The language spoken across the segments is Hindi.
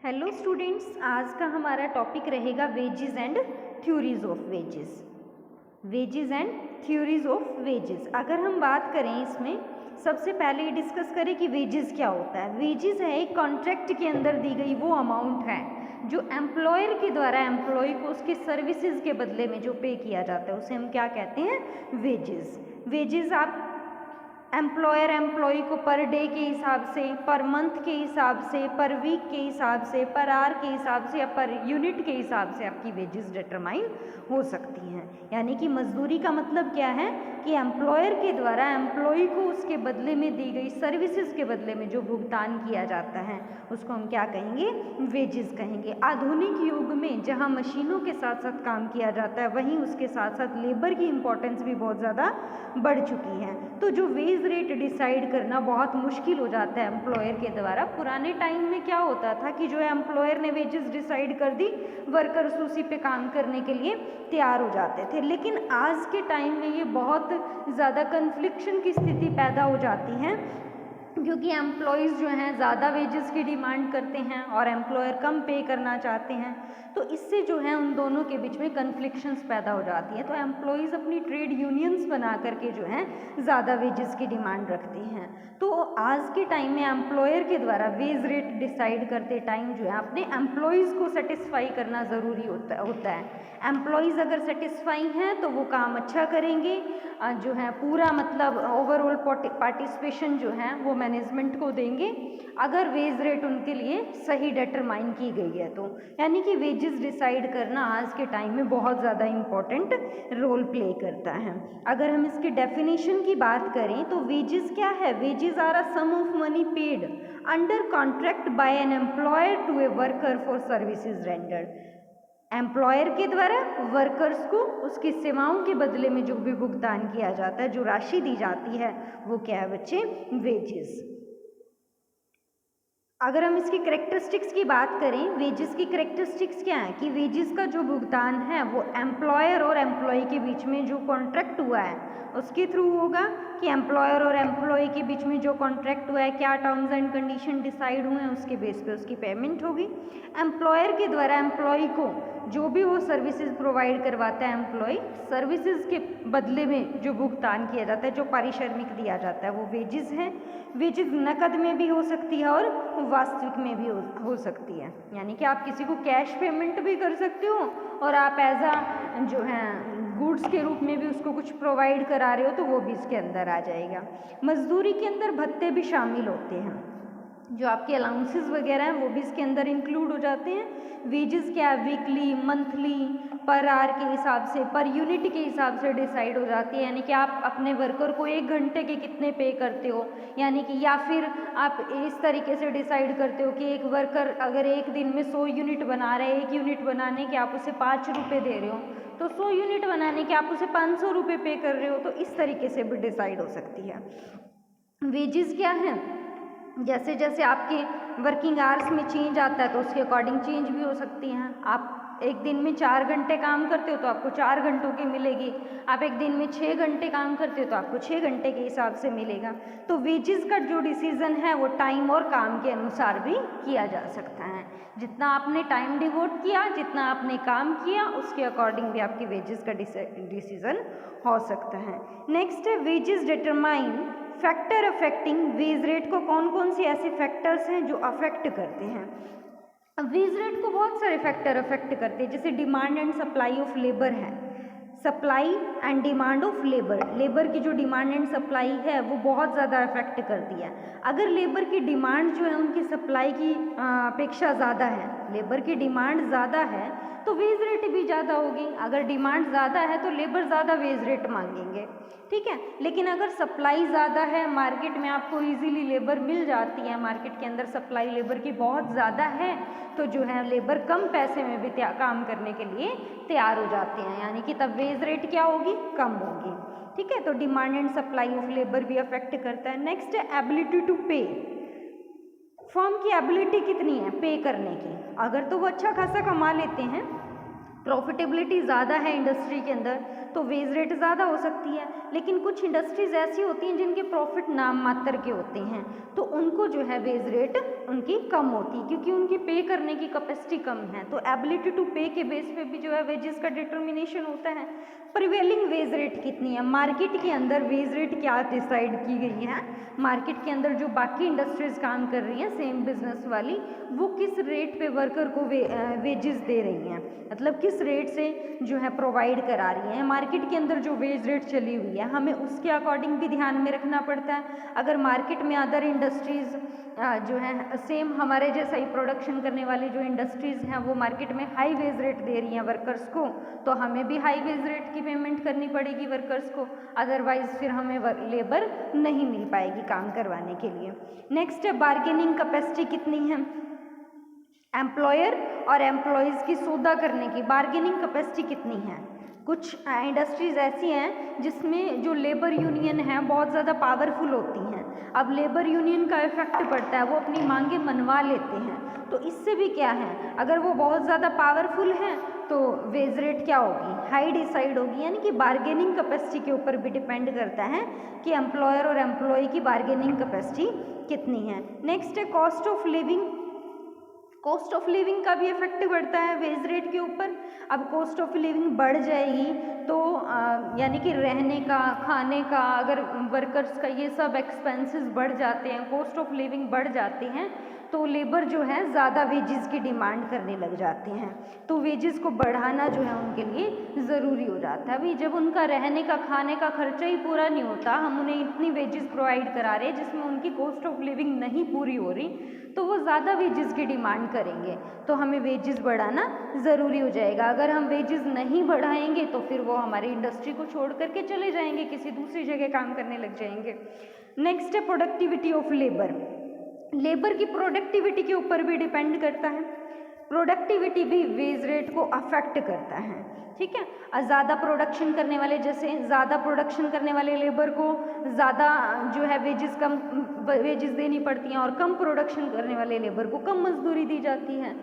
हेलो स्टूडेंट्स, आज का हमारा टॉपिक रहेगा wages and theories of wages. Wages and theories of wages. अगर हम बात करें इसमें सबसे पहले ये डिस्कस करें कि वेजेस क्या होता है। वेजेस है एक कॉन्ट्रैक्ट के अंदर दी गई वो अमाउंट है जो एम्प्लॉयर के द्वारा एम्प्लॉय को उसके सर्विसेज के बदले में जो पे किया जाता है उसे हम क्या कहते हैं, वेजेस। वेजेस आप एम्प्लॉयर एम्प्लॉय को पर डे के हिसाब से, पर मंथ के हिसाब से, पर वीक के हिसाब से, पर आवर के हिसाब से या पर यूनिट के हिसाब से आपकी वेजेस डिटरमाइन हो सकती हैं। यानी कि मजदूरी का मतलब क्या है कि एम्प्लॉयर के द्वारा एम्प्लॉय को उसके बदले में दी गई सर्विसेज के बदले में जो भुगतान किया जाता है उसको हम क्या कहेंगे, वेजेस कहेंगे। आधुनिक युग में जहाँ मशीनों के साथ साथ काम किया जाता है वहीं उसके साथ साथ लेबर की इम्पोर्टेंस भी बहुत ज़्यादा बढ़ चुकी है। तो जो वेज रेट डिसाइड करना बहुत मुश्किल हो जाता है एम्प्लॉयर के द्वारा। पुराने टाइम में क्या होता था कि जो एम्प्लॉयर ने वेजेस डिसाइड कर दी, वर्कर्स उसी पे काम करने के लिए तैयार हो जाते थे। लेकिन आज के टाइम में ये बहुत ज़्यादा कन्फ्लिक्शन की स्थिति पैदा हो जाती है क्योंकि एम्प्लॉयज़ जो हैं ज़्यादा वेजेस की डिमांड करते हैं और एम्प्लॉयर कम पे करना चाहते हैं। तो इससे जो है उन दोनों के बीच में कन्फ्लिक्शंस पैदा हो जाती हैं। तो एम्प्लॉयज़ अपनी ट्रेड यूनियंस बना करके जो है ज़्यादा वेजेस की डिमांड रखते हैं। तो आज के टाइम में एम्प्लॉयर के द्वारा वेज रेट डिसाइड करते टाइम जो है अपने एम्प्लॉयज़ को सेटिस्फाई करना ज़रूरी होता है। एम्प्लॉयज़ अगर सेटिस्फाई हैं तो वो काम अच्छा करेंगे, जो है पूरा मतलब ओवरऑल पार्टिसिपेशन जो है वो मैनेजमेंट को देंगे अगर वेज रेट उनके लिए सही डिटरमाइन की गई है। तो यानी कि वेजेस डिसाइड करना आज के टाइम में बहुत ज़्यादा इम्पॉर्टेंट रोल प्ले करता है। अगर हम इसकी डेफिनेशन की बात करें तो वेजेस क्या है, wages are a sum of money paid under contract by an employer to a worker for services rendered. Employer के द्वारा वर्कर्स को उसकी सेवाओं के बदले में जो भी भुगतान किया जाता है, जो राशि दी जाती है वो क्या है बच्चे, वेजेस। अगर हम इसकी करेक्टरिस्टिक्स की बात करें, वेजेस की करेक्टरिस्टिक्स क्या है कि वेजेस का जो भुगतान है वो एम्प्लॉयर और एम्प्लॉय के बीच में जो कॉन्ट्रैक्ट हुआ है उसके थ्रू होगा कि एम्प्लॉयर और एम्प्लॉय के बीच में जो कॉन्ट्रैक्ट हुआ है, क्या टर्म्स एंड कंडीशन डिसाइड हुए हैं उसके बेस पे उसकी पेमेंट होगी। एम्प्लॉयर के द्वारा एम्प्लॉय को जो भी वो सर्विसेज प्रोवाइड करवाता है एम्प्लॉय, सर्विसेज के बदले में जो भुगतान किया जाता है, जो पारिश्रमिक दिया जाता है वो वेजेस है। वेजेस नकद में भी हो सकती है और वास्तविक में भी हो सकती है। यानी कि आप किसी को कैश पेमेंट भी कर सकते हो और आप एज अ जो है गुड्स के रूप में भी उसको कुछ प्रोवाइड करा रहे हो तो वो भी इसके अंदर आ जाएगा। मजदूरी के अंदर भत्ते भी शामिल होते हैं, जो आपके अलाउंसेस वगैरह हैं वो भी इसके अंदर इंक्लूड हो जाते हैं। वेजेस क्या है, वीकली, मंथली, पर आवर के हिसाब से, पर यूनिट के हिसाब से डिसाइड हो जाती है। यानी कि आप अपने वर्कर को 1 घंटे के कितने पे करते हो, यानी कि या फिर आप इस तरीके से डिसाइड करते हो कि एक वर्कर अगर एक दिन में 100 यूनिट बना रहे हैं, 1 यूनिट बनाने के आप उसे 5 रुपये दे रहे हो तो 100 यूनिट बनाने के आप उसे 500 रुपये पे कर रहे हो। तो इस तरीके से भी डिसाइड हो सकती है। वेजेस क्या है, जैसे जैसे आपके वर्किंग आवर्स में चेंज आता है तो उसके अकॉर्डिंग चेंज भी हो सकती हैं। आप एक दिन में 4 घंटे काम करते हो तो आपको 4 घंटों की मिलेगी, आप एक दिन में 6 घंटे काम करते हो तो आपको 6 घंटे के हिसाब से मिलेगा। तो वेजेस का जो डिसीजन है वो टाइम और काम के अनुसार भी किया जा सकता है। जितना आपने टाइम डिवोट किया, जितना आपने काम किया उसके अकॉर्डिंग भी आपकी वेजेस का डिसीजन हो सकता है। नेक्स्ट है wages determine factor affecting wage rate को। कौन कौन से ऐसे फैक्टर्स हैं जो अफेक्ट करते हैं वेज रेट को? बहुत सारे फैक्टर अफेक्ट करते हैं, जैसे demand and supply of labour है, supply and demand of labour. Labour की जो डिमांड एंड सप्लाई है वो बहुत ज़्यादा अफेक्ट करती है। अगर लेबर की डिमांड जो है उनकी सप्लाई की अपेक्षा ज़्यादा है, लेबर की डिमांड ज़्यादा है तो वेज रेट भी ज़्यादा होगी। अगर डिमांड ज़्यादा है तो लेबर ज़्यादा वेज रेट मांगेंगे, ठीक है। लेकिन अगर सप्लाई ज़्यादा है, मार्केट में आपको इजीली लेबर मिल जाती है, मार्केट के अंदर सप्लाई लेबर की बहुत ज़्यादा है तो जो है लेबर कम पैसे में भी काम करने के लिए तैयार हो जाते हैं, यानी कि तब वेज रेट क्या होगी, कम होगी, ठीक है। तो demand and supply of labour भी अफेक्ट करता है। नेक्स्ट है एबिलिटी टू पे। फर्म की एबिलिटी कितनी है पे करने की। अगर तो वो अच्छा खासा कमा लेते हैं, प्रॉफिटेबिलिटी ज़्यादा है इंडस्ट्री के अंदर तो वेज रेट ज़्यादा हो सकती है। लेकिन कुछ इंडस्ट्रीज़ ऐसी होती हैं जिनके प्रॉफिट नाम मात्र के होते हैं तो उनको जो है वेज रेट उनकी कम होती है क्योंकि उनकी पे करने की कैपेसिटी कम है। तो एबिलिटी टू पे के बेस पे भी जो है वेजेस का डिटर्मिनेशन होता है। प्रिवेलिंग वेज रेट कितनी है, मार्केट के अंदर वेज रेट क्या डिसाइड की गई है, मार्केट के अंदर जो बाकी इंडस्ट्रीज काम कर रही हैं सेम बिजनेस वाली, वो किस रेट पे वर्कर को वेजेस दे रही हैं, मतलब किस रेट से जो है प्रोवाइड करा रही हैं। मार्केट के अंदर जो वेज रेट चली हुई है हमें उसके अकॉर्डिंग भी ध्यान में रखना पड़ता है। अगर मार्केट में अदर इंडस्ट्रीज जो है सेम हमारे जैसा ही प्रोडक्शन करने वाली जो इंडस्ट्रीज हैं वो मार्केट में हाई वेज रेट दे रही हैं वर्कर्स को, तो हमें भी हाई वेज रेट की पेमेंट करनी पड़ेगी वर्कर्स को, अदरवाइज फिर हमें लेबर नहीं मिल पाएगी काम करवाने के लिए। नेक्स्ट है बार्गेनिंग कैपेसिटी कितनी है, एम्प्लॉयर और एम्प्लॉयज़ की सौदा करने की बार्गेनिंग कैपेसिटी कितनी है। कुछ इंडस्ट्रीज़ ऐसी हैं जिसमें जो लेबर यूनियन है बहुत ज़्यादा पावरफुल होती हैं। अब लेबर यूनियन का इफेक्ट पड़ता है, वो अपनी मांगे मनवा लेते हैं। तो इससे भी क्या है, अगर वो बहुत ज़्यादा पावरफुल हैं तो वेज रेट क्या होगी, हाई डिसाइड होगी। यानी कि बार्गेनिंग कैपेसिटी के ऊपर भी डिपेंड करता है कि एम्प्लॉयर और एम्प्लॉय की बार्गेनिंग कैपेसिटी कितनी है। नेक्स्ट है cost of living, cost of living का भी इफेक्ट पड़ता है वेज रेट के ऊपर। अब कॉस्ट ऑफ लिविंग बढ़ जाएगी तो यानी कि रहने का, खाने का, अगर वर्कर्स का ये सब एक्सपेंसेस बढ़ जाते हैं, कॉस्ट ऑफ लिविंग बढ़ जाते हैं, तो लेबर जो है ज़्यादा वेजेस की डिमांड करने लग जाते हैं। तो वेजेस को बढ़ाना जो है उनके लिए ज़रूरी हो जाता है। अभी जब उनका रहने का, खाने का खर्चा ही पूरा नहीं होता, हम उन्हें इतनी वेजेस प्रोवाइड करा रहे हैं जिसमें उनकी कॉस्ट ऑफ लिविंग नहीं पूरी हो रही, तो वो ज़्यादा वेजेस की डिमांड करेंगे, तो हमें वेजेस बढ़ाना ज़रूरी हो जाएगा। अगर हम वेजेस नहीं बढ़ाएंगे तो फिर वो हमारी इंडस्ट्री को छोड़ करके चले जाएंगे, किसी दूसरी जगह काम करने लग जाएंगे। नेक्स्ट है प्रोडक्टिविटी ऑफ लेबर, लेबर की प्रोडक्टिविटी के ऊपर भी डिपेंड करता है, प्रोडक्टिविटी भी वेज रेट को अफेक्ट करता है। ठीक है, ज़्यादा प्रोडक्शन करने वाले, जैसे ज़्यादा प्रोडक्शन करने वाले लेबर को ज़्यादा जो है वेजेस कम वेजेस देनी पड़ती हैं और कम प्रोडक्शन करने वाले लेबर को कम मजदूरी दी जाती है।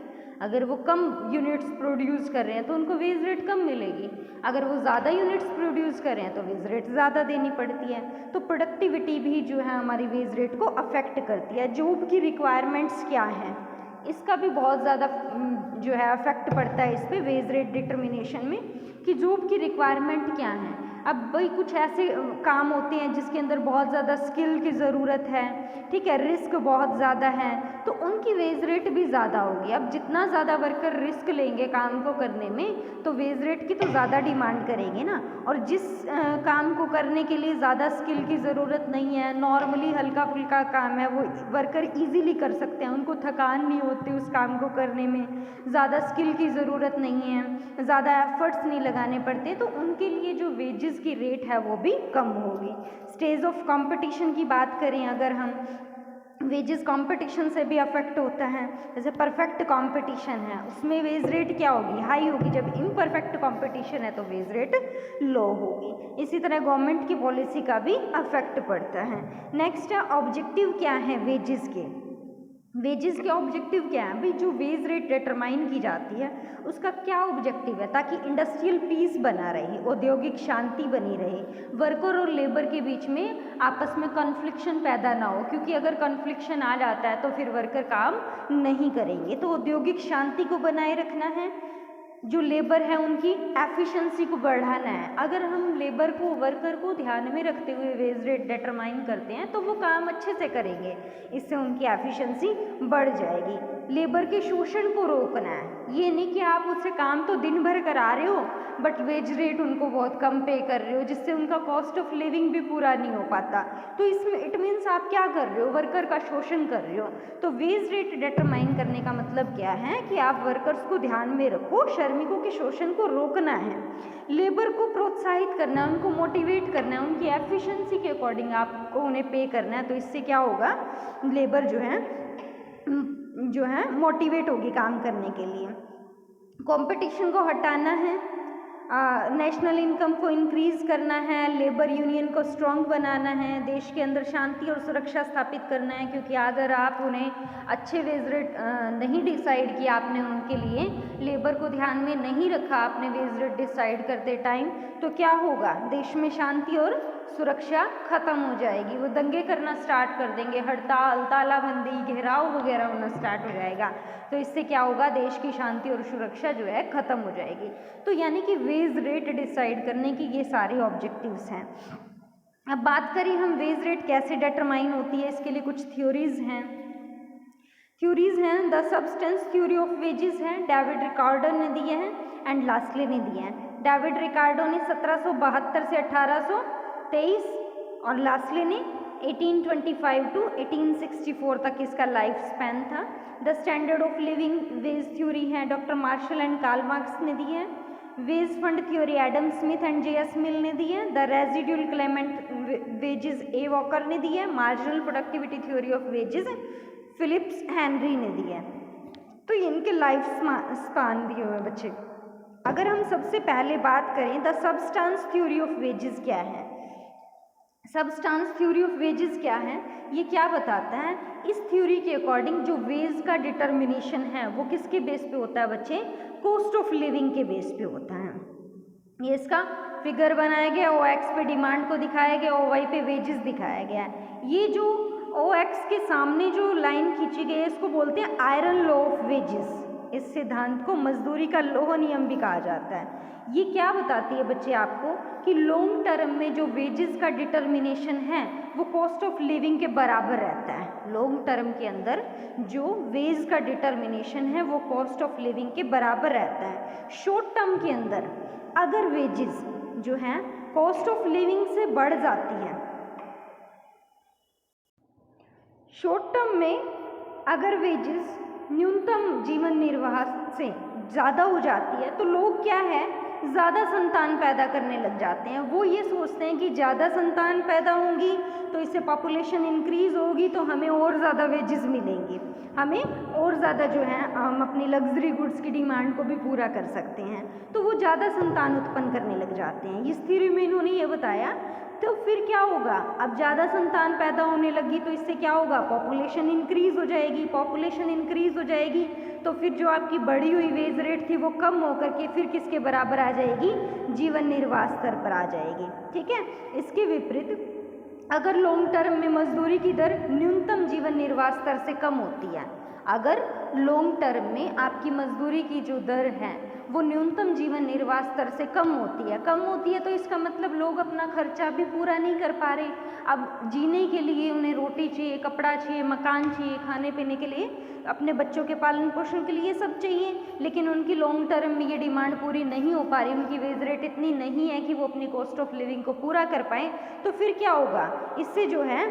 अगर वो कम यूनिट्स प्रोड्यूस कर रहे हैं तो उनको वेज रेट कम मिलेगी, अगर वो ज़्यादा यूनिट्स प्रोड्यूस कर रहे हैं तो वेज रेट ज़्यादा देनी पड़ती है। तो प्रोडक्टिविटी भी जो है हमारी वेज रेट को अफेक्ट करती है। जॉब की रिक्वायरमेंट्स क्या हैं, इसका भी बहुत ज़्यादा जो है अफेक्ट पड़ता है इस पर वेज रेट डिटर्मिनेशन में, कि जॉब की रिक्वायरमेंट क्या है। अब भाई कुछ ऐसे काम होते हैं जिसके अंदर बहुत ज़्यादा स्किल की ज़रूरत है, ठीक है, रिस्क बहुत ज़्यादा है, तो उनकी वेज रेट भी ज़्यादा होगी। अब जितना ज़्यादा वर्कर रिस्क लेंगे काम को करने में तो वेज रेट की तो ज़्यादा डिमांड करेंगे ना, और जिस काम को करने के लिए ज़्यादा स्किल की ज़रूरत नहीं है, नॉर्मली हल्का फुल्का काम है, वो वर्कर ईजीली कर सकते हैं, उनको थकान नहीं होती उस काम को करने में, ज़्यादा स्किल की ज़रूरत नहीं है, ज़्यादा एफर्ट्स नहीं लगाने पड़ते, तो उनके लिए जो वेजेस की रेट है वो भी कम होगी। स्टेज ऑफ कंपटीशन की बात करें अगर हम, वेजेस कंपटीशन से भी अफेक्ट होता है। जैसे परफेक्ट कंपटीशन है उसमें वेज रेट क्या होगी, हाई होगी, जब इम्परफेक्ट कंपटीशन है तो वेज रेट लो होगी। इसी तरह गवर्नमेंट की पॉलिसी का भी अफेक्ट पड़ता है। नेक्स्ट है ऑब्जेक्टिव क्या है वेजेस के, वेजेस के ऑब्जेक्टिव क्या है भाई, जो वेज रेट डिटरमाइन की जाती है उसका क्या ऑब्जेक्टिव है, ताकि इंडस्ट्रियल पीस बना रहे, औद्योगिक शांति बनी रहे, वर्कर और लेबर के बीच में आपस में कॉन्फ्लिक्शन पैदा ना हो, क्योंकि अगर कॉन्फ्लिक्शन आ जाता है तो फिर वर्कर काम नहीं करेंगे। तो औद्योगिक शांति को बनाए रखना है, जो लेबर है उनकी एफिशिएंसी को बढ़ाना है। अगर हम लेबर को, वर्कर को ध्यान में रखते हुए वेज रेट डिटरमाइन करते हैं तो वो काम अच्छे से करेंगे, इससे उनकी एफिशिएंसी बढ़ जाएगी। लेबर के शोषण को रोकना है, ये नहीं कि आप उससे काम तो दिन भर करा रहे हो बट वेज रेट उनको बहुत कम पे कर रहे हो, जिससे उनका कॉस्ट ऑफ लिविंग भी पूरा नहीं हो पाता। तो इसमें इट मीन्स आप क्या कर रहे हो, वर्कर का शोषण कर रहे हो। तो वेज रेट डिटरमाइन करने का मतलब क्या है कि आप वर्कर्स को ध्यान में रखो, श्रमिकों के शोषण को रोकना है, लेबर को प्रोत्साहित करना है, उनको मोटिवेट करना है, उनकी एफिशिएंसी के अकॉर्डिंग आपको उन्हें पे करना है। तो इससे क्या होगा, लेबर जो है मोटिवेट होगी काम करने के लिए। कंपटीशन को हटाना है, नेशनल इनकम को इंक्रीज़ करना है, लेबर यूनियन को स्ट्रॉन्ग बनाना है, देश के अंदर शांति और सुरक्षा स्थापित करना है। क्योंकि अगर आप उन्हें अच्छे वेज रेट नहीं डिसाइड किया, आपने उनके लिए लेबर को ध्यान में नहीं रखा आपने वेज रेट डिसाइड करते टाइम, तो क्या होगा, देश में शांति और सुरक्षा खत्म हो जाएगी, वो दंगे करना स्टार्ट कर देंगे, हड़ताल, तालाबंदी, घेराव वगैरह होना स्टार्ट हो जाएगा। तो इससे क्या होगा, देश की शांति और सुरक्षा जो है खत्म हो जाएगी। तो यानी कि वेज रेट डिसाइड करने की ये सारे ऑब्जेक्टिव्स हैं। अब बात करें हम वेज रेट कैसे डिटरमाइन होती है, इसके लिए कुछ थ्योरीज हैं। The substance theory of wages हैं, डेविड रिकार्डो ने दिए हैं एंड लास्ले ने दिए हैं। डेविड रिकार्डो ने 1772 से 1823 और लास्ले ने 1825 टू 1864 तक इसका लाइफ स्पैन था। The standard of living wage theory है, doctor Marshall and Karl Marx ने दी है। Wage fund theory Adam Smith and जे.एस. मिल ने दी है। The residual claimant wages A Walker ने दी है। Marginal productivity theory of wages Phillips Henry ने दी है। तो इनके लाइफ स्पान दिए हुए बच्चे। अगर हम सबसे पहले बात करें the substance theory of wages क्या है, सब्सटेंस थ्योरी ऑफ वेजेस क्या है, ये क्या बताता है, इस थ्योरी के अकॉर्डिंग जो वेज का डिटर्मिनेशन है वो किसके बेस पे होता है बच्चे, कॉस्ट ऑफ लिविंग के बेस पे होता है। ये इसका फिगर बनाया गया, ओ एक्स पे डिमांड को दिखाया गया, ओ वाई पे वेजेस दिखाया गया है। ये जो ओ एक्स के सामने जो लाइन खींची गई है इसको बोलते हैं आयरन लॉ ऑफ वेजेस। इस सिद्धांत को मजदूरी का लौह नियम भी कहा जाता है। ये क्या बताती है बच्चे आपको कि लॉन्ग टर्म में जो वेजेस का डिटर्मिनेशन है वो कॉस्ट ऑफ लिविंग के बराबर रहता है। लॉन्ग टर्म के अंदर जो वेज का डिटर्मिनेशन है वो कॉस्ट ऑफ लिविंग के बराबर रहता है। शॉर्ट टर्म के अंदर अगर वेजेस जो हैं कॉस्ट ऑफ लिविंग से बढ़ जाती है, शॉर्ट टर्म में अगर वेजेस न्यूनतम जीवन निर्वाह से ज़्यादा हो जाती है तो लोग क्या है ज़्यादा संतान पैदा करने लग जाते हैं। वो ये सोचते हैं कि ज़्यादा संतान पैदा होंगी तो इससे पॉपुलेशन इंक्रीज़ होगी तो हमें और ज़्यादा वेजेस मिलेंगी, हमें और ज़्यादा जो है हम अपनी लग्जरी गुड्स की डिमांड को भी पूरा कर सकते हैं। तो वो ज़्यादा संतान उत्पन्न करने लग जाते हैं। इस थ्योरी में इन्होंने ये बताया। तो फिर क्या होगा, अब ज़्यादा संतान पैदा होने लगी तो इससे क्या होगा, पॉपुलेशन इंक्रीज़ हो जाएगी। पॉपुलेशन इंक्रीज़ हो जाएगी तो फिर जो आपकी बढ़ी हुई वेज रेट थी वो कम होकर के फिर किसके बराबर आ जाएगी, जीवन निर्वाह स्तर पर आ जाएगी। ठीक है। इसके विपरीत अगर लॉन्ग टर्म में मजदूरी की दर न्यूनतम जीवन निर्वाह स्तर से कम होती है, अगर लॉन्ग टर्म में आपकी मजदूरी की जो दर है वो न्यूनतम जीवन निर्वाह स्तर से कम होती है तो इसका मतलब लोग अपना खर्चा भी पूरा नहीं कर पा रहे। अब जीने के लिए उन्हें रोटी चाहिए, कपड़ा चाहिए, मकान चाहिए, खाने पीने के लिए, अपने बच्चों के पालन पोषण के लिए ये सब चाहिए, लेकिन उनकी लॉन्ग टर्म में ये डिमांड पूरी नहीं हो पा रही, उनकी वेज रेट इतनी नहीं है कि वो अपनी कॉस्ट ऑफ लिविंग को पूरा कर पाएँ। तो फिर क्या होगा, इससे जो है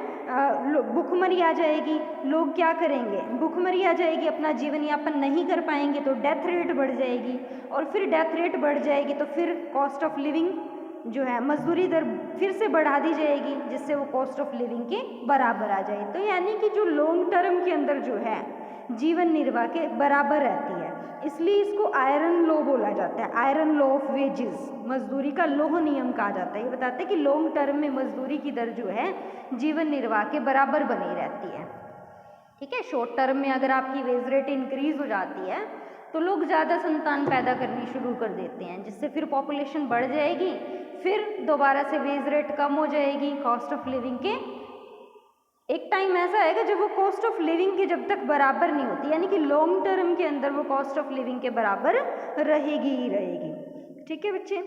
भूखमरी आ जाएगी। लोग क्या करेंगे, भूखमरी आ जाएगी, अपना जीवन यापन नहीं कर पाएंगे तो डेथ रेट बढ़ जाएगी, और फिर डेथ रेट बढ़ जाएगी तो फिर कॉस्ट ऑफ लिविंग जो है मजदूरी दर फिर से बढ़ा दी जाएगी जिससे वो कॉस्ट ऑफ लिविंग के बराबर आ जाए। तो यानी कि जो लॉन्ग टर्म के अंदर जो है जीवन निर्वाह के बराबर रहती है, इसलिए इसको आयरन लॉ बोला जाता है, आयरन लॉ ऑफ वेजेस, मजदूरी का लौह नियम कहा जाता है। ये बताते हैं कि लॉन्ग टर्म में मजदूरी की दर जो है जीवन निर्वाह के बराबर बनी रहती है। ठीक है। शॉर्ट टर्म में अगर आपकी वेज रेट इंक्रीज हो जाती है तो लोग ज़्यादा संतान पैदा करनी शुरू कर देते हैं, जिससे फिर पॉपुलेशन बढ़ जाएगी, फिर दोबारा से वेज रेट कम हो जाएगी। कॉस्ट ऑफ लिविंग के एक टाइम ऐसा आएगा जब वो कॉस्ट ऑफ लिविंग के जब तक बराबर नहीं होती, यानी कि लॉन्ग टर्म के अंदर वो कॉस्ट ऑफ लिविंग के बराबर रहेगी ही रहेगी। ठीक है बच्चे।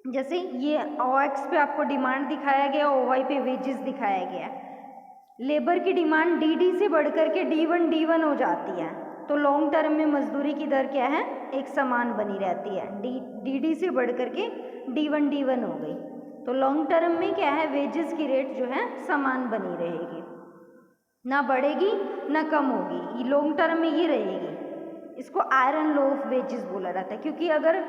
जैसे ये ओ एक्स पे आपको डिमांड दिखाया गया, ओ वाई पे वेजेस दिखाया गया। लेबर की डिमांड डी डी से बढ़कर के D1 हो जाती है तो लॉन्ग टर्म में मजदूरी की दर क्या है, एक समान बनी रहती है। डी से बढ़ करके D1 हो गई तो लॉन्ग टर्म में क्या है, वेजेस की रेट जो है समान बनी रहेगी, ना बढ़ेगी ना कम होगी, ये लॉन्ग टर्म में ये रहेगी। इसको आयरन लॉ ऑफ वेजेस बोला जाता है, क्योंकि अगर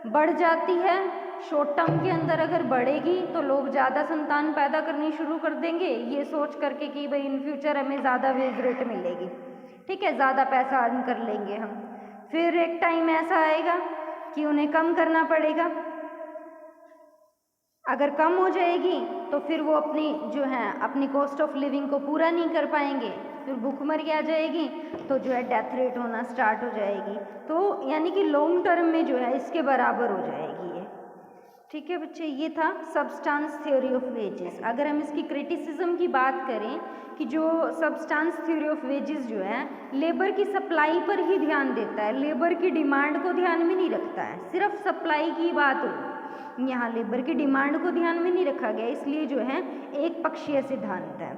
बढ़ जाती है शॉर्ट टर्म के अंदर, अगर बढ़ेगी तो लोग ज़्यादा संतान पैदा करनी शुरू कर देंगे ये सोच करके कि भाई इन फ्यूचर हमें ज़्यादा वेज रेट मिलेगी। ठीक है, ज़्यादा पैसा अर्न कर लेंगे हम। फिर एक टाइम ऐसा आएगा कि उन्हें कम करना पड़ेगा, अगर कम हो जाएगी तो फिर वो अपनी जो है अपनी कॉस्ट ऑफ लिविंग को पूरा नहीं कर पाएंगे, फिर भूखमरी आ जाएगी तो जो है डेथ रेट होना स्टार्ट हो जाएगी। तो यानी कि लॉन्ग टर्म में जो है इसके बराबर हो जाएगी ये। ठीक है बच्चे, ये था सब्सटेंस थ्योरी ऑफ वेजेस। अगर हम इसकी क्रिटिसिज्म की बात करें कि जो सब्सटेंस थ्योरी ऑफ वेजेस जो है लेबर की सप्लाई पर ही ध्यान देता है, लेबर की डिमांड को ध्यान में नहीं रखता है, सिर्फ सप्लाई की बात हो, यहाँ लेबर की डिमांड को ध्यान में नहीं रखा गया, इसलिए जो है एक पक्षीय सिद्धांत है।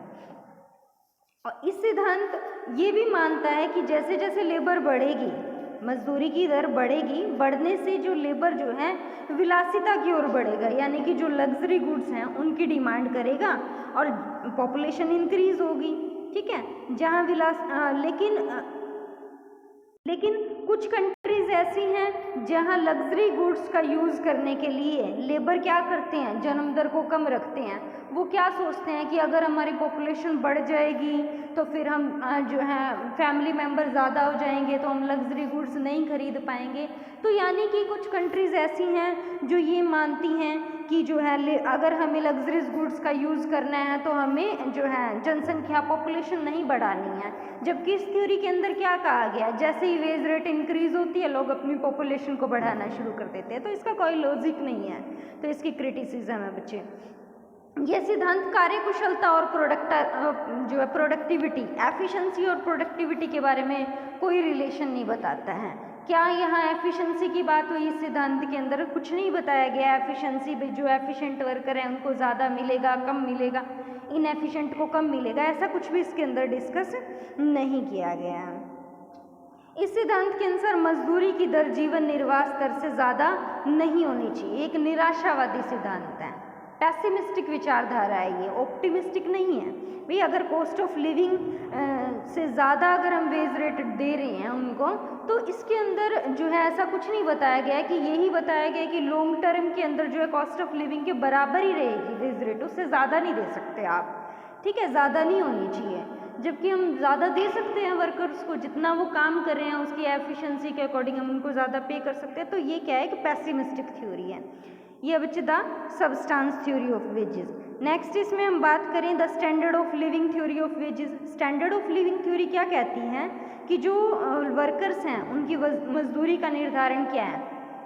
और इस सिद्धांत ये भी मानता है कि जैसे जैसे लेबर बढ़ेगी, मजदूरी की दर बढ़ेगी, बढ़ने से जो लेबर जो है विलासिता की ओर बढ़ेगा, यानी कि जो लग्जरी गुड्स हैं उनकी डिमांड करेगा और पॉपुलेशन इंक्रीज होगी। ठीक है, जहाँ लेकिन कुछ कंट्रीज ऐसी हैं जहाँ लग्जरी गुड्स का यूज़ करने के लिए लेबर क्या करते हैं, जन्म दर को कम रखते हैं। वो क्या सोचते हैं कि अगर हमारी पॉपुलेशन बढ़ जाएगी तो फिर हम जो है फैमिली मेम्बर ज़्यादा हो जाएंगे तो हम लग्जरी गुड्स नहीं खरीद पाएंगे। तो यानी कि कुछ कंट्रीज़ ऐसी हैं जो ये मानती हैं कि जो है अगर हमें लग्जरी गुड्स का यूज़ करना है तो हमें जो है जनसंख्या पॉपुलेशन नहीं बढ़ानी है। जबकि इस थ्योरी के अंदर क्या कहा गया, जैसे ही वेज रेट इंक्रीज होती है लोग अपनी पॉपुलेशन को बढ़ाना शुरू कर देते हैं, तो इसका कोई लॉजिक नहीं है। तो इसकी क्रिटिसिज्म है बच्चे। ये सिद्धांत कार्यकुशलता और प्रोडक्टिविटी, एफिशिएंसी और प्रोडक्टिविटी के बारे में कोई रिलेशन नहीं बताता है। क्या यहाँ एफिशिएंसी की बात हुई इस सिद्धांत के अंदर? कुछ नहीं बताया गया। एफिशिएंसी भी जो एफिशिएंट वर्कर है उनको ज़्यादा मिलेगा, कम मिलेगा, इनएफिशिएंट को कम मिलेगा, ऐसा कुछ भी इसके अंदर डिस्कस नहीं किया गया है। इस सिद्धांत के अनुसार मजदूरी की दर जीवन निर्वाह स्तर से ज़्यादा नहीं होनी चाहिए। एक निराशावादी सिद्धांत है, पैसिमिस्टिक विचारधारा है, ये ऑप्टिमिस्टिक नहीं है। भाई अगर कॉस्ट ऑफ लिविंग से ज़्यादा अगर हम वेज रेट दे रहे हैं उनको, तो इसके अंदर जो है ऐसा कुछ नहीं बताया गया है कि यही बताया गया कि लॉन्ग टर्म के अंदर जो है कॉस्ट ऑफ लिविंग के बराबर ही रहेगी वेज रेट, उससे ज़्यादा नहीं दे सकते आप। ठीक है, ज़्यादा नहीं होनी चाहिए, जबकि हम ज़्यादा दे सकते हैं वर्कर्स को, जितना वो काम कर रहे हैं उसकी एफिशिएंसी के अकॉर्डिंग हम उनको ज़्यादा पे कर सकते हैं। तो ये क्या है कि पैसिमिस्टिक थ्योरी है। ये बच्चे the substance theory of wages. Next इसमें हम बात करें the standard of living theory of wages. Standard of living theory क्या कहती है कि जो वर्कर्स हैं उनकी मजदूरी का निर्धारण क्या है,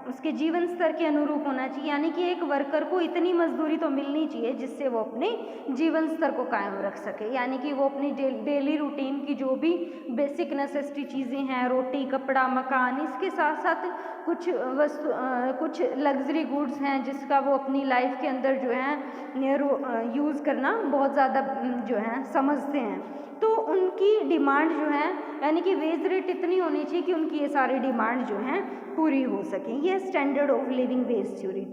उसके जीवन स्तर के अनुरूप होना चाहिए। यानी कि एक वर्कर को इतनी मजदूरी तो मिलनी चाहिए जिससे वो अपने जीवन स्तर को कायम रख सके, यानी कि वो अपनी डेली रूटीन की जो भी बेसिक नेसेसिटी चीज़ें हैं, रोटी, कपड़ा, मकान, इसके साथ साथ कुछ लग्जरी गुड्स हैं जिसका वो अपनी लाइफ के अंदर जो है यूज़ करना बहुत ज़्यादा जो है समझते हैं, तो उनकी डिमांड जो है यानी कि वेज रेट इतनी होनी चाहिए कि उनकी ये सारी डिमांड जो है पूरी हो सके। ये standard of living wage theory.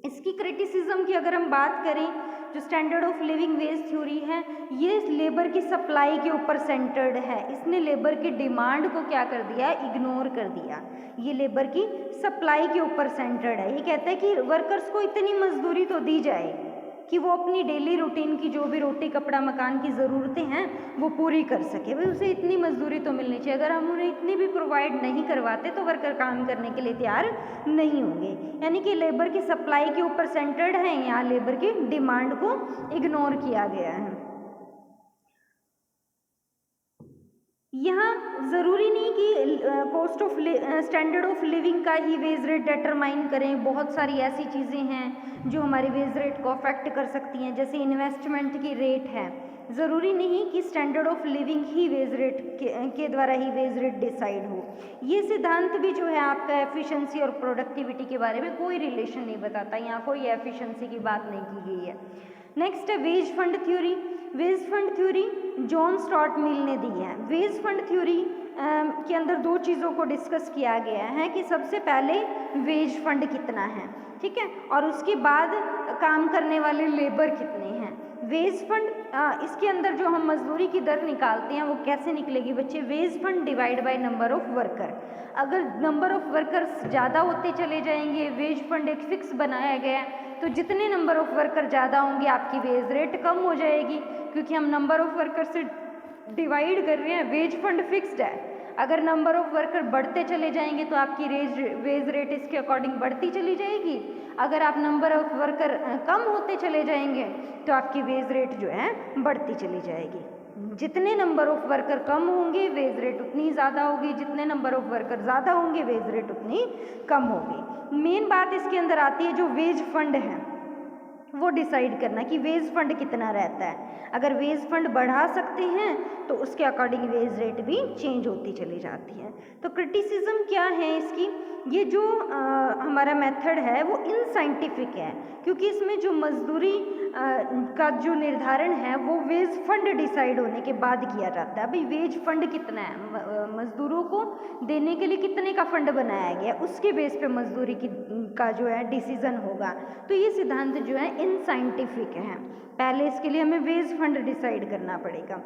इसकी क्रिटिसिज्म की अगर हम बात करें, जो standard of living wage theory है ये लेबर की सप्लाई के ऊपर सेंटर्ड है। इसने लेबर की डिमांड को क्या कर दिया, इग्नोर कर दिया। ये लेबर की सप्लाई के ऊपर सेंटर्ड है। ये कहता है कि वर्कर्स को इतनी मजदूरी तो दी जाए कि वो अपनी डेली रूटीन की जो भी रोटी, कपड़ा, मकान की ज़रूरतें हैं वो पूरी कर सके। भाई उसे इतनी मजदूरी तो मिलनी चाहिए। अगर हम उन्हें इतनी भी प्रोवाइड नहीं करवाते तो वर्कर काम करने के लिए तैयार नहीं होंगे। यानी कि लेबर की सप्लाई के ऊपर सेंटर्ड है, यहाँ लेबर की डिमांड को इग्नोर किया गया है। यहाँ ज़रूरी नहीं कि cost of standard of living का ही वेज रेट डिटरमाइन करें। बहुत सारी ऐसी चीज़ें हैं जो हमारे वेज रेट को अफेक्ट कर सकती हैं, जैसे इन्वेस्टमेंट की रेट है। ज़रूरी नहीं कि standard of living he wage rate के द्वारा ही वेज रेट डिसाइड हो। ये सिद्धांत भी जो है आपका एफिशिएंसी और प्रोडक्टिविटी के बारे में कोई रिलेशन नहीं बताता, यहाँ कोई एफिशिएंसी की बात नहीं की गई है। नेक्स्ट है wage fund theory. Wage fund theory John Stuart Mill ने दी है। वेज फंड थ्योरी के अंदर दो चीज़ों को डिस्कस किया गया है कि सबसे पहले वेज फंड कितना है, ठीक है, और उसके बाद काम करने वाले लेबर कितने हैं। वेज फंड इसके अंदर जो हम मजदूरी की दर निकालते हैं वो कैसे निकलेगी बच्चे, wage fund divide by number of worker. अगर नंबर ऑफ वर्कर्स ज़्यादा होते चले जाएंगे, वेज फंड एक फिक्स बनाया गया है, तो जितने नंबर ऑफ वर्कर ज़्यादा होंगे आपकी वेज रेट कम हो जाएगी, क्योंकि हम नंबर ऑफ वर्कर से डिवाइड कर रहे हैं। वेज फंड फिक्स्ड है। अगर नंबर ऑफ वर्कर बढ़ते चले जाएंगे तो आपकी वेज रेट इसके अकॉर्डिंग बढ़ती चली जाएगी। अगर आप नंबर ऑफ वर्कर कम होते चले जाएंगे तो आपकी वेज रेट जो है बढ़ती चली जाएगी। जितने नंबर ऑफ वर्कर कम होंगे वेज रेट उतनी ज़्यादा होगी, जितने नंबर ऑफ वर्कर ज़्यादा होंगे वेज रेट उतनी कम होगी। मेन बात इसके अंदर आती है जो वेज फंड है वो डिसाइड करना कि वेज फंड कितना रहता है। अगर वेज फंड बढ़ा सकते हैं तो उसके अकॉर्डिंग वेज रेट भी चेंज होती चली जाती है। तो क्रिटिसिज्म क्या है इसकी, ये जो हमारा मेथड है वो इनसाइंटिफिक है, क्योंकि इसमें जो मजदूरी का जो निर्धारण है वो वेज फंड डिसाइड होने के बाद किया जाता है। भाई वेज फंड कितना है, मजदूरों को देने के लिए कितने का फंड बनाया गया, उसके बेस पे मजदूरी का जो है डिसीजन होगा। तो ये सिद्धांत जो है इनसाइंटिफिक है। पहले इसके लिए हमें वेज फंड डिसाइड करना पड़ेगा।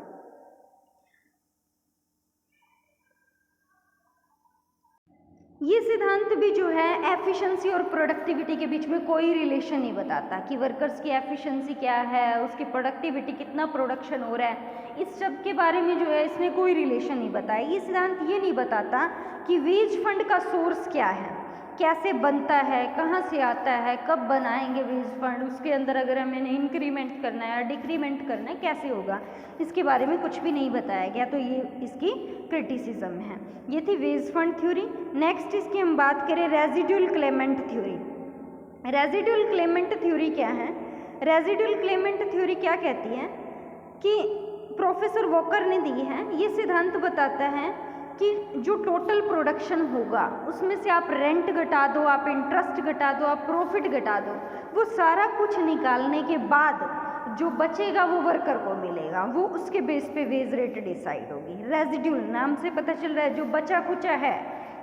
ये सिद्धांत भी जो है एफिशिएंसी और प्रोडक्टिविटी के बीच में कोई रिलेशन नहीं बताता कि वर्कर्स की एफिशिएंसी क्या है, उसकी प्रोडक्टिविटी कितना प्रोडक्शन हो रहा है, इस सब के बारे में जो है इसने कोई रिलेशन नहीं बताया। ये सिद्धांत ये नहीं बताता कि वेज फंड का सोर्स क्या है, कैसे बनता है, कहाँ से आता है, कब बनाएंगे वेज फंड, उसके अंदर अगर हमें इंक्रीमेंट करना है या डिक्रीमेंट करना है कैसे होगा, इसके बारे में कुछ भी नहीं बताया गया। तो ये इसकी क्रिटिसिज्म है। ये थी वेज फंड थ्योरी। नेक्स्ट इसकी हम बात करें residual Clement theory. Residual Clement theory क्या है? रेजिडुअल क्लेमेंट थ्योरी क्या कहती है कि प्रोफेसर वॉकर ने दी है, ये सिद्धांत बताता है कि जो टोटल प्रोडक्शन होगा उसमें से आप रेंट घटा दो, आप इंटरेस्ट घटा दो, आप प्रॉफिट घटा दो, वो सारा कुछ निकालने के बाद जो बचेगा वो वर्कर को मिलेगा, वो उसके बेस पे वेज रेट डिसाइड होगी। रेजिड्यूल नाम से पता चल रहा है जो बचा कुचा है।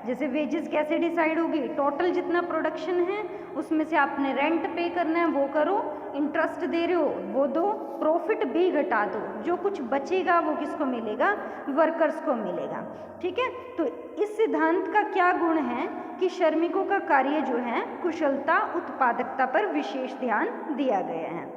जैसे वेजेस कैसे डिसाइड होगी, टोटल जितना प्रोडक्शन है उसमें से आपने रेंट पे करना है वो करो, इंटरेस्ट दे रहे हो वो दो, प्रॉफिट भी घटा दो, जो कुछ बचेगा वो किसको मिलेगा? वर्कर्स को मिलेगा। ठीक है, तो इस सिद्धांत का क्या गुण है कि श्रमिकों का कार्य जो है कुशलता उत्पादकता पर विशेष ध्यान दिया गया है।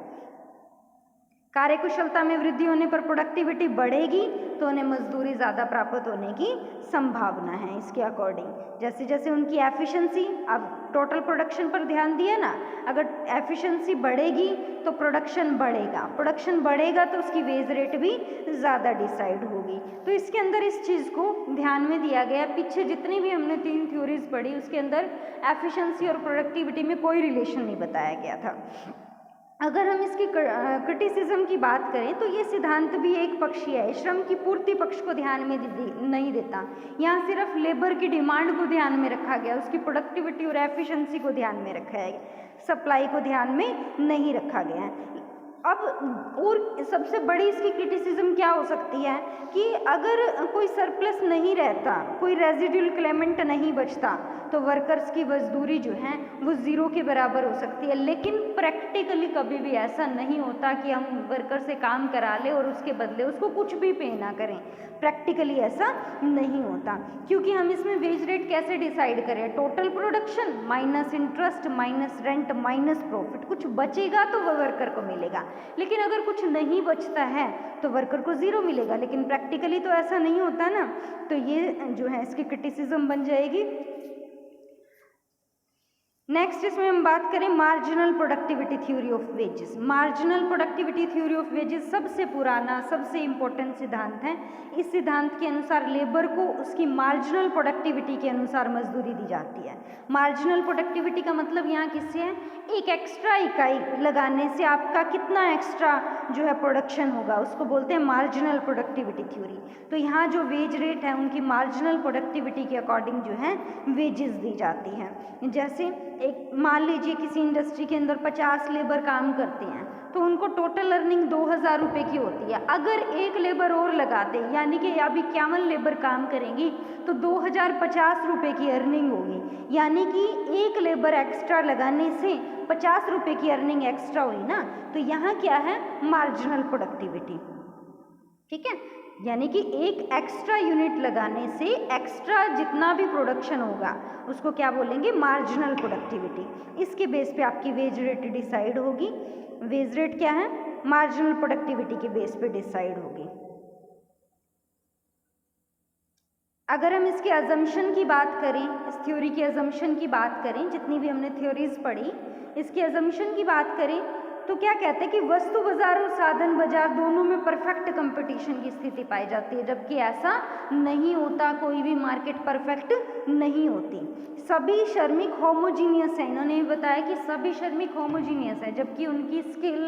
कार्य कुशलता में वृद्धि होने पर प्रोडक्टिविटी बढ़ेगी तो उन्हें मजदूरी ज़्यादा प्राप्त होने की संभावना है। इसके अकॉर्डिंग जैसे जैसे उनकी एफिशिएंसी, अब टोटल प्रोडक्शन पर ध्यान दिया ना, अगर एफिशिएंसी बढ़ेगी तो प्रोडक्शन बढ़ेगा, प्रोडक्शन बढ़ेगा तो उसकी वेज रेट भी ज़्यादा डिसाइड होगी। तो इसके अंदर इस चीज़ को ध्यान में दिया गया। पीछे जितनी भी हमने 3 थ्योरीज पढ़ी उसके अंदर एफिशिएंसी और प्रोडक्टिविटी में कोई रिलेशन नहीं बताया गया था। अगर हम इसकी क्रिटिसिज्म की बात करें तो ये सिद्धांत भी एक पक्षीय है, श्रम की पूर्ति पक्ष को ध्यान में नहीं देता। यहाँ सिर्फ लेबर की डिमांड को ध्यान में रखा गया, उसकी प्रोडक्टिविटी और एफिशिएंसी को ध्यान में रखा है, सप्लाई को ध्यान में नहीं रखा गया है। अब और सबसे बड़ी इसकी क्रिटिसिज्म क्या हो सकती है कि अगर कोई सरप्लस नहीं रहता, कोई रेजिडुअल क्लेमेंट नहीं बचता तो वर्कर्स की मजदूरी जो है वो ज़ीरो के बराबर हो सकती है। लेकिन प्रैक्टिकली कभी भी ऐसा नहीं होता कि हम वर्कर से काम करा लें और उसके बदले उसको कुछ भी पे ना करें। प्रैक्टिकली ऐसा नहीं होता, क्योंकि हम इसमें वेज रेट कैसे डिसाइड करें? Total production minus interest minus rent minus profit, कुछ बचेगा तो वो वर्कर को मिलेगा, लेकिन अगर कुछ नहीं बचता है तो वर्कर को ज़ीरो मिलेगा। लेकिन प्रैक्टिकली तो ऐसा नहीं होता ना, तो ये जो है इसकी क्रिटिसिज्म बन जाएगी। नेक्स्ट इसमें हम बात करें marginal productivity theory of wages. Marginal productivity theory of wages सबसे पुराना, सबसे इम्पोर्टेंट सिद्धांत है। इस सिद्धांत के अनुसार लेबर को उसकी मार्जिनल प्रोडक्टिविटी के अनुसार मजदूरी दी जाती है। मार्जिनल प्रोडक्टिविटी का मतलब यहाँ किससे है? एक एक्स्ट्रा इकाई लगाने से आपका कितना एक्स्ट्रा जो है प्रोडक्शन होगा, उसको बोलते हैं मार्जिनल प्रोडक्टिविटी थ्योरी। तो यहाँ जो वेज रेट है उनकी मार्जिनल प्रोडक्टिविटी के अकॉर्डिंग जो है वेजेस दी जाती हैं। जैसे एक मान लीजिए किसी इंडस्ट्री के अंदर 50 लेबर काम करते हैं तो उनको टोटल अर्निंग 2000 रुपये की होती है। अगर एक लेबर और लगाते यानी कि अभी 51 लेबर काम करेंगी तो 2050 रुपये की अर्निंग होगी, यानी कि एक लेबर एक्स्ट्रा लगाने से 50 रुपये की अर्निंग एक्स्ट्रा हुई ना। तो यहाँ क्या है? Marginal productivity. ठीक है, यानी कि एक एक्स्ट्रा यूनिट लगाने से एक्स्ट्रा जितना भी प्रोडक्शन होगा उसको क्या बोलेंगे? Marginal productivity. इसके बेस पे आपकी वेज रेट डिसाइड होगी। वेज रेट क्या है? मार्जिनल प्रोडक्टिविटी के बेस पे डिसाइड होगी। अगर हम इसके अजम्पशन की बात करें, इस थ्योरी के अजम्पशन की बात करें, जितनी भी हमने थ्योरीज पढ़ी इसके अजम्पशन की बात करें तो क्या कहते हैं कि वस्तु बाजार और साधन बाजार दोनों में परफेक्ट कंपटीशन की स्थिति पाई जाती है, जबकि ऐसा नहीं होता, कोई भी मार्केट परफेक्ट नहीं होती। सभी श्रमिक होमोजीनियस है, इन्होंने बताया कि सभी श्रमिक होमोजीनियस है, जबकि उनकी स्किल,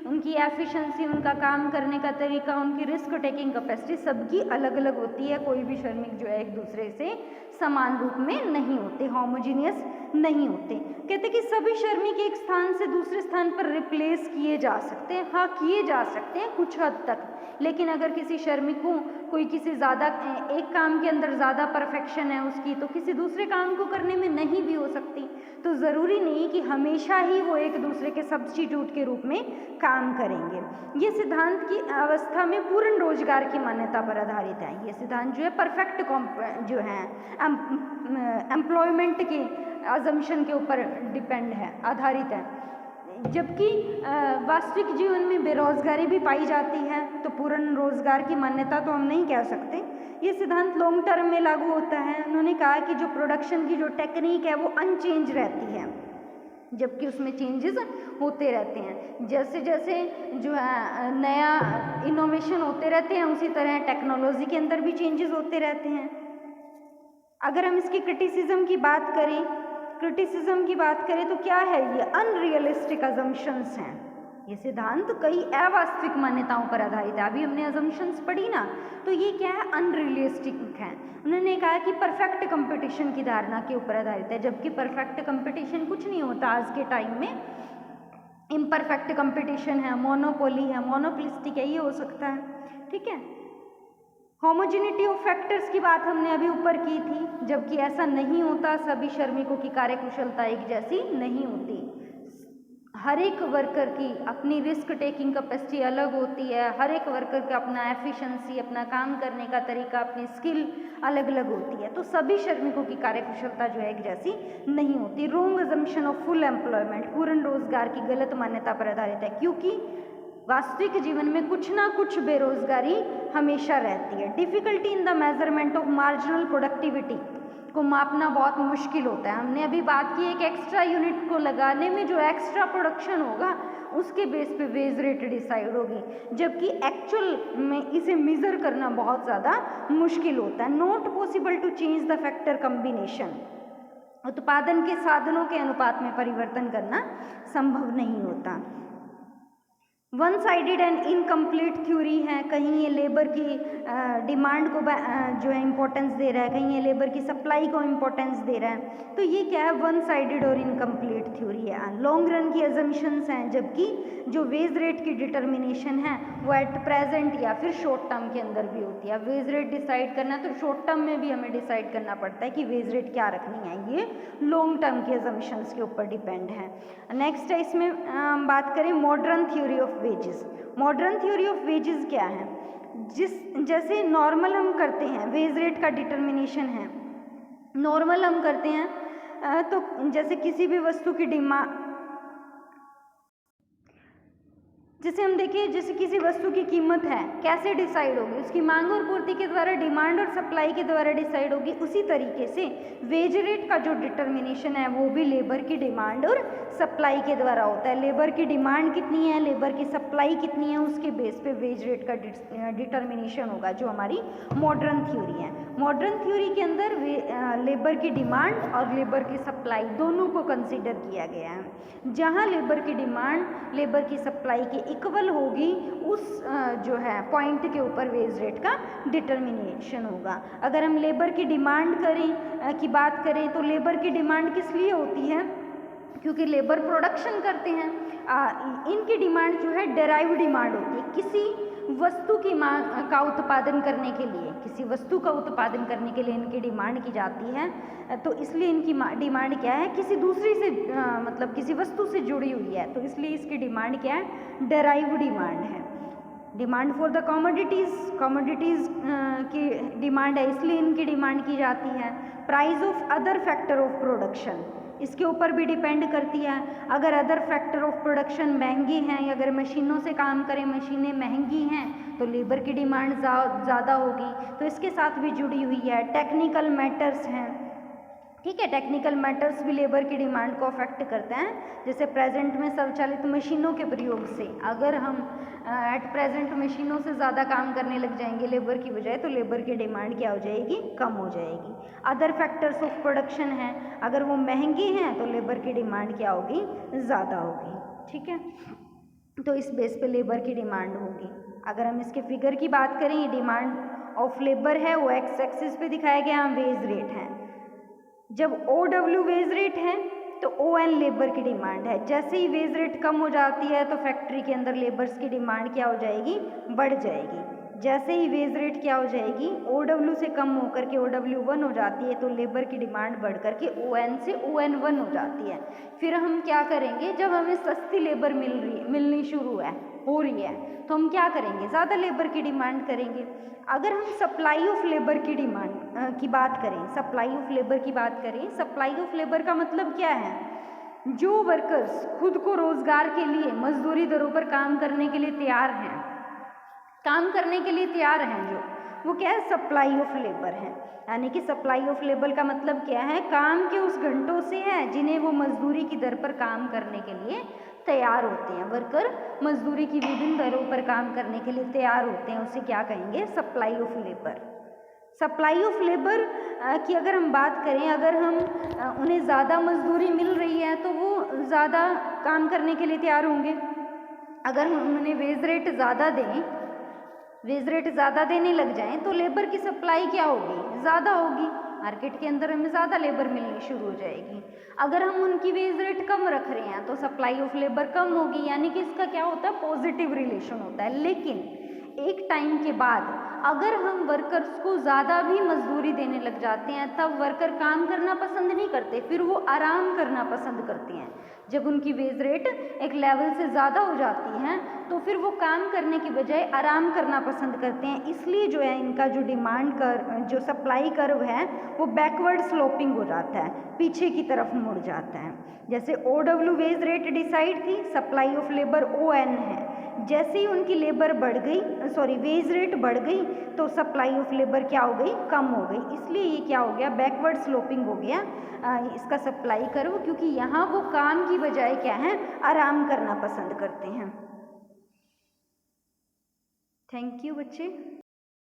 उनकी एफिशिएंसी, उनका काम करने का तरीका, उनकी रिस्क टेकिंग कैपेसिटी सबकी अलग अलग होती है। कोई भी श्रमिक जो है एक दूसरे से समान रूप में नहीं होते, होमोजीनियस नहीं होते। कहते कि सभी श्रमिक एक स्थान से दूसरे स्थान पर रिप्लेस किए जा सकते हैं, हाँ किए जा सकते हैं कुछ हद तक, लेकिन अगर किसी श्रमिक को कोई किसी ज़्यादा एक काम के अंदर ज़्यादा परफेक्शन है उसकी, तो किसी दूसरे काम को करने में नहीं भी हो सकती। तो ज़रूरी नहीं कि हमेशा ही वो एक दूसरे के सब्स्टिट्यूट के रूप में काम करेंगे। ये सिद्धांत की अवस्था में पूर्ण रोजगार की मान्यता पर आधारित है। ये सिद्धांत जो है परफेक्ट जो है एम्प्लॉयमेंट के अजम्पशन के ऊपर डिपेंड है, आधारित है। जबकि वास्तविक जीवन में बेरोजगारी भी पाई जाती है, तो पूर्ण रोजगार की मान्यता तो हम नहीं कह सकते। ये सिद्धांत लॉन्ग टर्म में लागू होता है। उन्होंने कहा कि जो प्रोडक्शन की जो टेक्निक है वो अनचेंज रहती है, जबकि उसमें चेंजेस होते रहते हैं। जैसे जैसे जो है नया इनोवेशन होते रहते हैं, उसी तरह टेक्नोलॉजी के अंदर भी चेंजेस होते रहते हैं। अगर हम इसकी क्रिटिसिज्म की बात करें तो क्या है, ये अनरियलिस्टिक अजम्पशंस हैं। ये सिद्धांत कई अवास्तविक मान्यताओं पर आधारित है। अभी हमने अजम्पशंस पढ़ी ना, तो ये क्या है, अनरियलिस्टिक है। उन्होंने कहा कि परफेक्ट कंपटीशन की धारणा के ऊपर आधारित है, जबकि परफेक्ट कंपटीशन कुछ नहीं होता आज के टाइम में। इम्परफेक्ट कंपटीशन है, मोनोपोली है, मोनोपोलिस्टिक है, ये हो सकता है। ठीक है, होमोजेनिटी ऑफ फैक्टर्स की बात हमने अभी ऊपर की थी, जबकि ऐसा नहीं होता। सभी श्रमिकों की कार्यकुशलता एक जैसी नहीं होती। हर एक वर्कर की अपनी रिस्क टेकिंग कैपेसिटी अलग होती है। हर एक वर्कर का अपना एफिशिएंसी, अपना काम करने का तरीका, अपनी स्किल अलग अलग होती है। तो सभी श्रमिकों की कार्यकुशलता जो है एक जैसी नहीं होती। रोंग अजम्पशन ऑफ फुल एम्प्लॉयमेंट, पूर्ण रोजगार की गलत मान्यता पर आधारित है, क्योंकि वास्तविक जीवन में कुछ ना कुछ बेरोजगारी हमेशा रहती है। Difficulty in the measurement of marginal productivity को मापना बहुत मुश्किल होता है। हमने अभी बात की एक एक्स्ट्रा यूनिट को लगाने में जो एक्स्ट्रा प्रोडक्शन होगा उसके बेस पे वेज रेट डिसाइड होगी, जबकि एक्चुअल में इसे मेजर करना बहुत ज़्यादा मुश्किल होता है। Not possible to change the factor combination, उत्पादन के साधनों के अनुपात में परिवर्तन करना संभव नहीं होता। One sided and incomplete theory है। कहीं ये लेबर की डिमांड को जो है इम्पोर्टेंस दे रहा है, कहीं ये लेबर की सप्लाई को इम्पोर्टेंस दे रहा है। तो ये क्या है, वन साइडेड और इनकम्प्लीट थ्योरी है। लॉन्ग रन की अजम्पशंस हैं, जबकि जो वेज रेट की डिटर्मिनेशन है वो एट प्रेजेंट या फिर शॉर्ट टर्म के अंदर भी होती है। वेज रेट डिसाइड करना है तो शॉर्ट टर्म में भी हमें डिसाइड करना पड़ता है कि वेज रेट क्या रखनी है। ये लॉन्ग टर्म की अजम्पशंस के ऊपर डिपेंड है। नेक्स्ट है, इसमें हम बात करें modern theory of wages. Modern theory of wages क्या है, जैसे नॉर्मल हम करते हैं, वेज रेट का डिटर्मिनेशन है, नॉर्मल हम करते हैं तो जैसे किसी भी वस्तु की डिमांड, जैसे हम देखिए, जैसे किसी वस्तु की कीमत है कैसे डिसाइड होगी, उसकी मांग और पूर्ति के द्वारा, डिमांड और सप्लाई के द्वारा डिसाइड होगी। उसी तरीके से वेज रेट का जो डिटर्मिनेशन है वो भी लेबर की डिमांड और सप्लाई के द्वारा होता है। लेबर की डिमांड कितनी है, लेबर की सप्लाई कितनी है, उसके बेस पे वेज रेट का डिटर्मिनेशन होगा, जो हमारी मॉडर्न थ्योरी है। मॉडर्न थ्योरी के अंदर लेबर की डिमांड और लेबर की सप्लाई दोनों को कंसिडर किया गया है। जहाँ लेबर की डिमांड लेबर की सप्लाई के इक्वल होगी, उस जो है पॉइंट के ऊपर वेज रेट का डिटर्मिनेशन होगा। अगर हम लेबर की डिमांड की बात करें तो लेबर की डिमांड किस लिए होती है, क्योंकि लेबर प्रोडक्शन करते हैं। इनकी डिमांड जो है डेराइव डिमांड होती है, किसी वस्तु की मांग का उत्पादन करने के लिए, किसी वस्तु का उत्पादन करने के लिए इनकी डिमांड की जाती है। तो इसलिए इनकी डिमांड क्या है, किसी दूसरी से मतलब किसी वस्तु से जुड़ी हुई है, तो इसलिए इसकी डिमांड क्या है, डेराइव डिमांड है। डिमांड फॉर द कमोडिटीज़ की डिमांड है, इसलिए इनकी डिमांड की जाती है। Price of other factor of production, इसके ऊपर भी डिपेंड करती है। अगर अदर फैक्टर ऑफ प्रोडक्शन महंगे हैं, या अगर मशीनों से काम करें, मशीनें महंगी हैं, तो लेबर की डिमांड ज़्यादा होगी, तो इसके साथ भी जुड़ी हुई है। टेक्निकल मैटर्स हैं, ठीक है। टेक्निकल मैटर्स भी लेबर की डिमांड को अफेक्ट करते हैं। जैसे प्रेजेंट में स्वचालित मशीनों के प्रयोग से अगर हम एट प्रेजेंट मशीनों से ज़्यादा काम करने लग जाएंगे लेबर की बजाय, तो लेबर की डिमांड क्या हो जाएगी, कम हो जाएगी। अदर फैक्टर्स ऑफ प्रोडक्शन हैं, अगर वो महंगी हैं तो लेबर की डिमांड क्या होगी, ज़्यादा होगी। ठीक है, तो इस बेस पे लेबर की डिमांड होगी। अगर हम इसके फिगर की बात करें, ये डिमांड ऑफ लेबर है वो एक्स एक्सिस पे दिखाया गया, वेज रेट है। जब OW वेज रेट है तो ON लेबर की डिमांड है। जैसे ही वेज रेट कम हो जाती है तो फैक्ट्री के अंदर लेबर्स की डिमांड क्या हो जाएगी, बढ़ जाएगी। जैसे ही वेज रेट क्या हो जाएगी, OW से कम होकर के OW1 हो जाती है, तो लेबर की डिमांड बढ़ करके ON से ON1 हो जाती है। फिर हम क्या करेंगे, जब हमें सस्ती लेबर मिलनी शुरू हो रही है तो हम क्या करेंगे, ज़्यादा लेबर की डिमांड करेंगे। अगर हम सप्लाई ऑफ लेबर की डिमांड की बात करें, सप्लाई ऑफ लेबर की बात करें, सप्लाई ऑफ लेबर का मतलब क्या है, जो वर्कर्स खुद को रोजगार के लिए मजदूरी दरों पर काम करने के लिए तैयार हैं, काम करने के लिए तैयार हैं, जो वो क्या है, सप्लाई ऑफ लेबर है। यानी कि सप्लाई ऑफ लेबर का मतलब क्या है, काम के उस घंटों से है जिन्हें वो मजदूरी की दर पर काम करने के लिए तैयार होते हैं। वर्कर मजदूरी की विभिन्न दरों पर काम करने के लिए तैयार होते हैं, उसे क्या कहेंगे, supply of labour. Supply of labour की अगर हम बात करें, अगर हम उन्हें ज़्यादा मजदूरी मिल रही है तो वो ज़्यादा काम करने के लिए तैयार होंगे। अगर हम उन्हें वेज रेट ज़्यादा दें, वेज रेट ज़्यादा देने लग जाएं तो लेबर की सप्लाई क्या होगी, ज़्यादा होगी। मार्केट के अंदर हमें ज़्यादा लेबर मिलनी शुरू हो जाएगी। अगर हम उनकी वेज रेट कम रख रहे हैं तो सप्लाई ऑफ लेबर कम होगी, यानी कि इसका क्या होता है, पॉजिटिव रिलेशन होता है। लेकिन एक टाइम के बाद अगर हम वर्कर्स को ज़्यादा भी मजदूरी देने लग जाते हैं, तब वर्कर काम करना पसंद नहीं करते, फिर वो आराम करना पसंद करते हैं। जब उनकी वेज रेट एक लेवल से ज़्यादा हो जाती है तो फिर वो काम करने की बजाय आराम करना पसंद करते हैं। इसलिए जो है इनका जो डिमांड जो सप्लाई कर्व है वो बैकवर्ड स्लोपिंग हो जाता है, पीछे की तरफ मुड़ जाता है। जैसे OW वेज रेट डिसाइड थी, सप्लाई ऑफ लेबर ON है। जैसे ही उनकी लेबर बढ़ गई, वेज रेट बढ़ गई, तो सप्लाई ऑफ लेबर क्या हो गई, कम हो गई। इसलिए ये क्या हो गया, बैकवर्ड स्लोपिंग हो गया इसका सप्लाई कर्व, क्योंकि यहाँ वो काम की बजाय क्या है, आराम करना पसंद करते हैं। थैंक यू बच्चे।